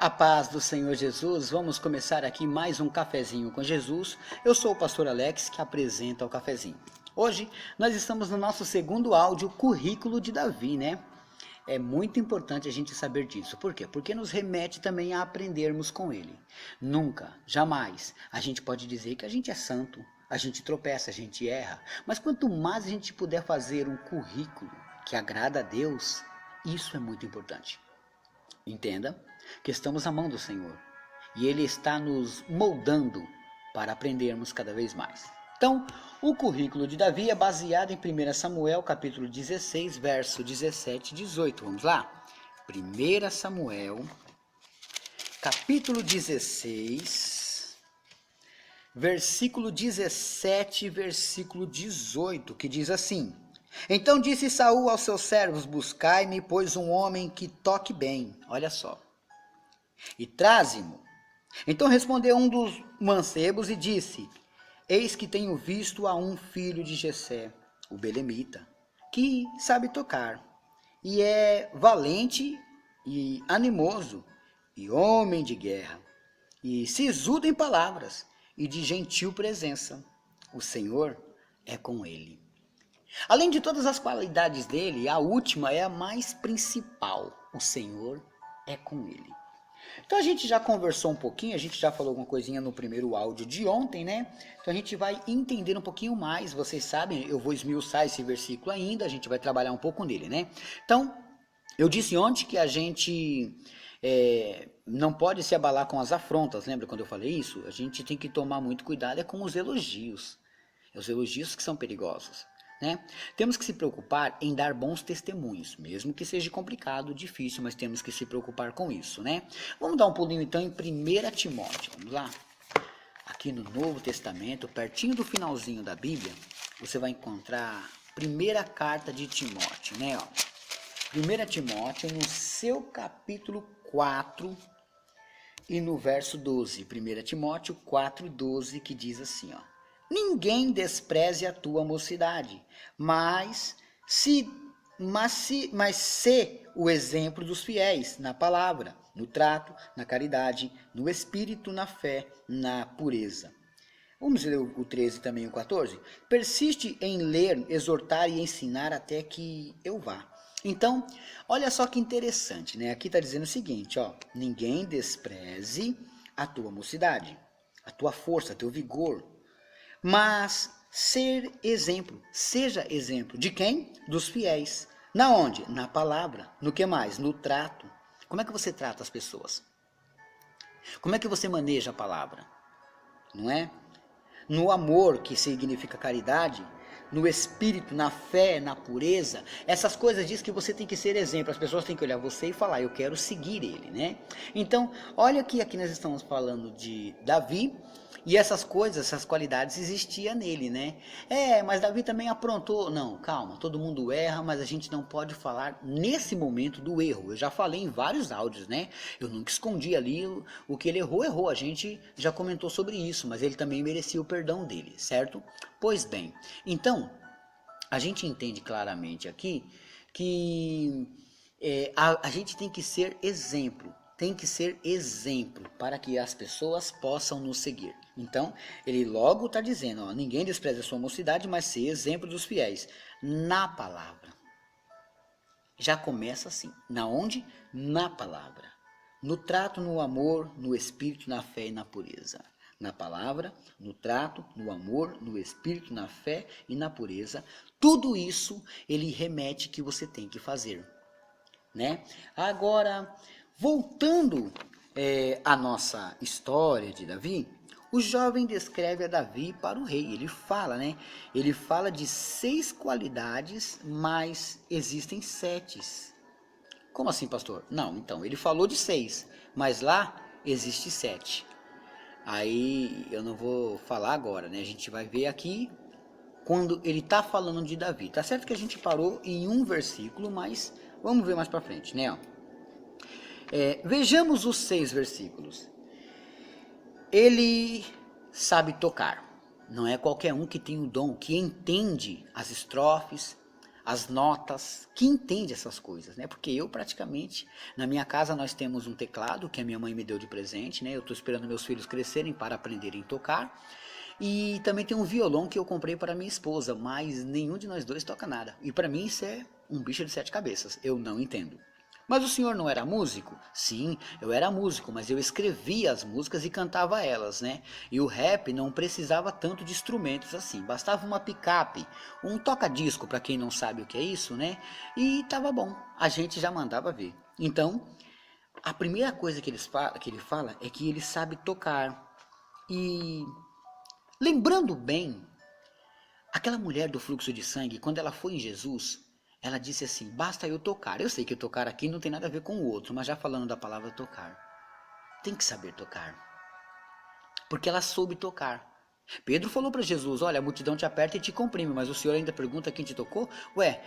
A paz do Senhor Jesus, vamos começar aqui mais um cafezinho com Jesus. Eu sou o pastor Alex que apresenta o cafezinho. Hoje nós estamos no nosso segundo áudio, currículo de Davi, né? É muito importante a gente saber disso. Por quê? Porque nos remete também a aprendermos com ele. Nunca, jamais, a gente pode dizer que a gente é santo, a gente tropeça, a gente erra. Mas quanto mais a gente puder fazer um currículo que agrada a Deus, isso é muito importante. Entenda que estamos amando o Senhor e Ele está nos moldando para aprendermos cada vez mais. Então, o currículo de Davi é baseado em 1 Samuel, capítulo 16, verso 17 e 18. Vamos lá? 1 Samuel, capítulo 16, versículo 17 e versículo 18, que diz assim: Então disse Saul aos seus servos: Buscai-me, pois, um homem que toque bem. Olha só. E traze-mo. Então respondeu um dos mancebos e disse: Eis que tenho visto a um filho de Jessé, o belemita, que sabe tocar, e é valente e animoso, e homem de guerra, e sisudo em palavras, e de gentil presença. O Senhor é com ele. Além de todas as qualidades dele, a última é a mais principal: o Senhor é com ele. Então a gente já conversou um pouquinho, a gente já falou alguma coisinha no primeiro áudio de ontem, né? Então a gente vai entender um pouquinho mais, vocês sabem, eu vou esmiuçar esse versículo ainda, a gente vai trabalhar um pouco nele, né? Então, eu disse ontem que a gente não pode se abalar com as afrontas, lembra quando eu falei isso? A gente tem que tomar muito cuidado com os elogios que são perigosos. Né? Temos que se preocupar em dar bons testemunhos, mesmo que seja complicado, difícil, mas temos que se preocupar com isso, né? Vamos dar um pulinho então em 1 Timóteo, vamos lá? Aqui no Novo Testamento, pertinho do finalzinho da Bíblia, você vai encontrar a primeira carta de Timóteo, né? 1 Timóteo, no seu capítulo 4 e no verso 12, 1 Timóteo 4, 12, que diz assim, ó: Ninguém despreze a tua mocidade, mas se o exemplo dos fiéis na palavra, no trato, na caridade, no espírito, na fé, na pureza. Vamos ler o 13 também, o 14? Persiste em ler, exortar e ensinar até que eu vá. Então, olha só que interessante, né? Aqui está dizendo o seguinte, ó: ninguém despreze a tua mocidade, a tua força, teu vigor, mas seja exemplo de quem? Dos fiéis. Na onde? Na palavra. No que mais? No trato. Como é que você trata as pessoas? Como é que você maneja a palavra? Não é? No amor, que significa caridade, no espírito, na fé, na pureza, essas coisas diz que você tem que ser exemplo, as pessoas têm que olhar você e falar, eu quero seguir ele, né? Então, olha que aqui nós estamos falando de Davi, e essas coisas, essas qualidades existiam nele, né? Mas Davi também aprontou. Não, calma, todo mundo erra, mas a gente não pode falar nesse momento do erro. Eu já falei em vários áudios, né? Eu nunca escondi ali o que ele errou. A gente já comentou sobre isso, mas ele também merecia o perdão dele, certo? Pois bem, então, a gente entende claramente aqui que a gente tem que ser exemplo. Tem que ser exemplo para que as pessoas possam nos seguir. Então, ele logo está dizendo, ó, ninguém despreza a sua mocidade, mas ser exemplo dos fiéis. Na palavra. Já começa assim. Na onde? Na palavra. No trato, no amor, no espírito, na fé e na pureza. Na palavra, no trato, no amor, no espírito, na fé e na pureza. Tudo isso ele remete que você tem que fazer. Né? Agora, voltando à nossa história de Davi, o jovem descreve a Davi para o rei. Ele fala, né? Ele fala de 6 qualidades, mas existem 7. Como assim, pastor? Não, então, ele falou de 6, mas lá existe 7. Aí eu não vou falar agora, né? A gente vai ver aqui quando ele está falando de Davi. Tá certo que a gente parou em um versículo, mas vamos ver mais para frente, né? Vejamos os 6 versículos. Ele sabe tocar. Não é qualquer um que tem o dom, que entende as estrofes, as notas, que entende essas coisas, né? Porque eu praticamente, na minha casa nós temos um teclado que a minha mãe me deu de presente, né? Eu estou esperando meus filhos crescerem para aprenderem a tocar. E também tem um violão que eu comprei para minha esposa, mas nenhum de nós dois toca nada. E para mim isso é um bicho de sete cabeças, eu não entendo. Mas o senhor não era músico? Sim, eu era músico, mas eu escrevia as músicas e cantava elas, né? E o rap não precisava tanto de instrumentos assim, bastava uma picape, um toca-disco, para quem não sabe o que é isso, né? E tava bom, a gente já mandava ver. Então, a primeira coisa que ele fala é que ele sabe tocar. E lembrando bem, aquela mulher do fluxo de sangue, quando ela foi em Jesus, ela disse assim: basta eu tocar. Eu sei que tocar aqui não tem nada a ver com o outro, mas já falando da palavra tocar, tem que saber tocar, porque ela soube tocar. Pedro falou para Jesus: olha, a multidão te aperta e te comprime, mas o Senhor ainda pergunta quem te tocou? Ué,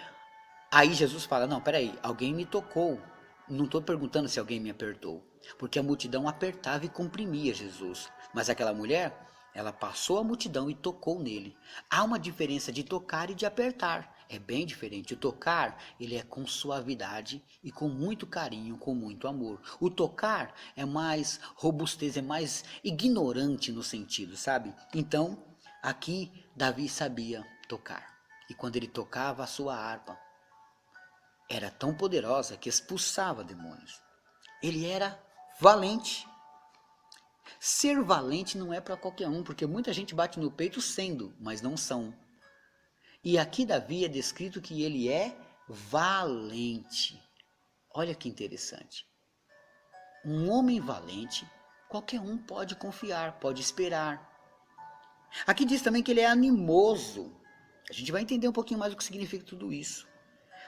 aí Jesus fala: não, peraí, alguém me tocou. Não estou perguntando se alguém me apertou, porque a multidão apertava e comprimia Jesus. Mas aquela mulher, ela passou a multidão e tocou nele. Há uma diferença de tocar e de apertar. É bem diferente. O tocar, ele é com suavidade e com muito carinho, com muito amor. O tocar é mais robustez, é mais ignorante no sentido, sabe? Então, aqui Davi sabia tocar. E quando ele tocava a sua harpa, era tão poderosa que expulsava demônios. Ele era valente. Ser valente não é para qualquer um, porque muita gente bate no peito sendo, mas não são. E aqui Davi é descrito que ele é valente. Olha que interessante. Um homem valente, qualquer um pode confiar, pode esperar. Aqui diz também que ele é animoso. A gente vai entender um pouquinho mais o que significa tudo isso.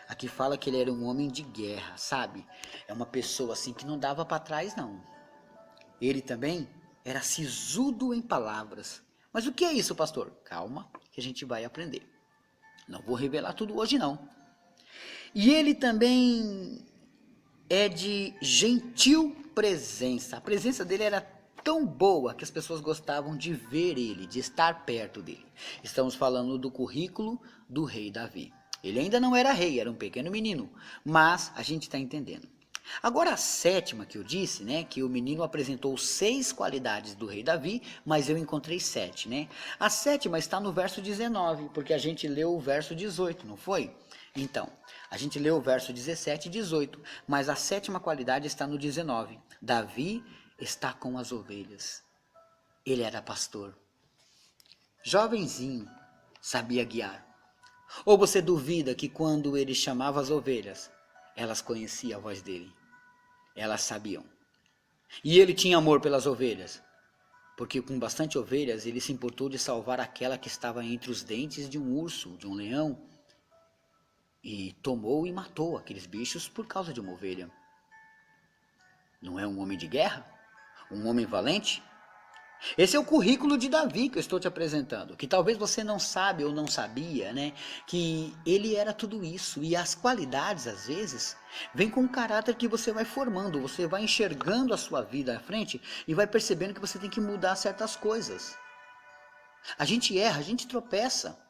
Aqui fala que ele era um homem de guerra, sabe? É uma pessoa assim que não dava para trás, não. Ele também era sisudo em palavras. Mas o que é isso, pastor? Calma, que a gente vai aprender. Não vou revelar tudo hoje, não. E ele também é de gentil presença. A presença dele era tão boa que as pessoas gostavam de ver ele, de estar perto dele. Estamos falando do currículo do rei Davi. Ele ainda não era rei, era um pequeno menino, mas a gente está entendendo. Agora a sétima que eu disse, né, que o menino apresentou 6 qualidades do rei Davi, mas eu encontrei 7, né? A sétima está no verso 19, porque a gente leu o verso 18, não foi? Então, a gente leu o verso 17 e 18, mas a sétima qualidade está no 19. Davi está com as ovelhas. Ele era pastor. Jovenzinho, sabia guiar. Ou você duvida que quando ele chamava as ovelhas, elas conheciam a voz dele? Elas sabiam. E ele tinha amor pelas ovelhas, porque com bastante ovelhas ele se importou de salvar aquela que estava entre os dentes de um urso, de um leão, e tomou e matou aqueles bichos por causa de uma ovelha. Não é um homem de guerra? Um homem valente? Esse é o currículo de Davi que eu estou te apresentando, que talvez você não sabe ou não sabia, né? Que ele era tudo isso. E as qualidades, às vezes, vêm com o caráter que você vai formando, você vai enxergando a sua vida à frente e vai percebendo que você tem que mudar certas coisas. A gente erra, a gente tropeça.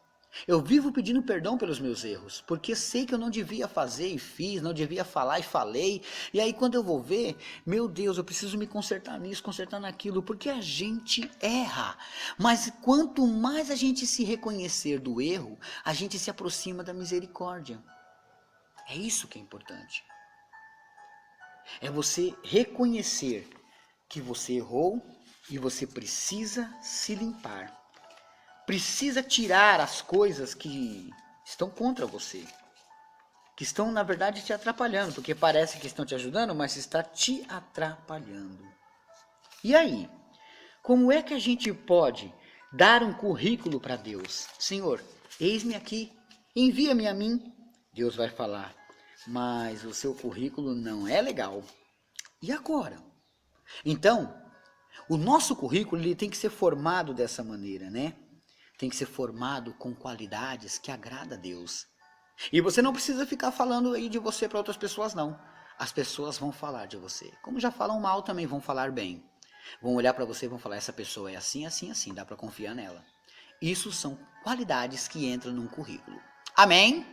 Eu vivo pedindo perdão pelos meus erros, porque sei que eu não devia fazer e fiz, não devia falar e falei. E aí quando eu vou ver, meu Deus, eu preciso me consertar nisso, consertar naquilo, porque a gente erra. Mas quanto mais a gente se reconhecer do erro, a gente se aproxima da misericórdia. É isso que é importante. É você reconhecer que você errou e você precisa se limpar. Precisa tirar as coisas que estão contra você, que estão na verdade te atrapalhando, porque parece que estão te ajudando, mas está te atrapalhando. E aí, como é que a gente pode dar um currículo para Deus? Senhor, eis-me aqui, envia-me a mim. Deus vai falar, mas o seu currículo não é legal. E agora? Então, o nosso currículo ele tem que ser formado dessa maneira, né? Tem que ser formado com qualidades que agrada a Deus. E você não precisa ficar falando aí de você para outras pessoas, não. As pessoas vão falar de você. Como já falam mal, também vão falar bem. Vão olhar para você e vão falar, essa pessoa é assim, assim, assim, dá para confiar nela. Isso são qualidades que entram num currículo. Amém?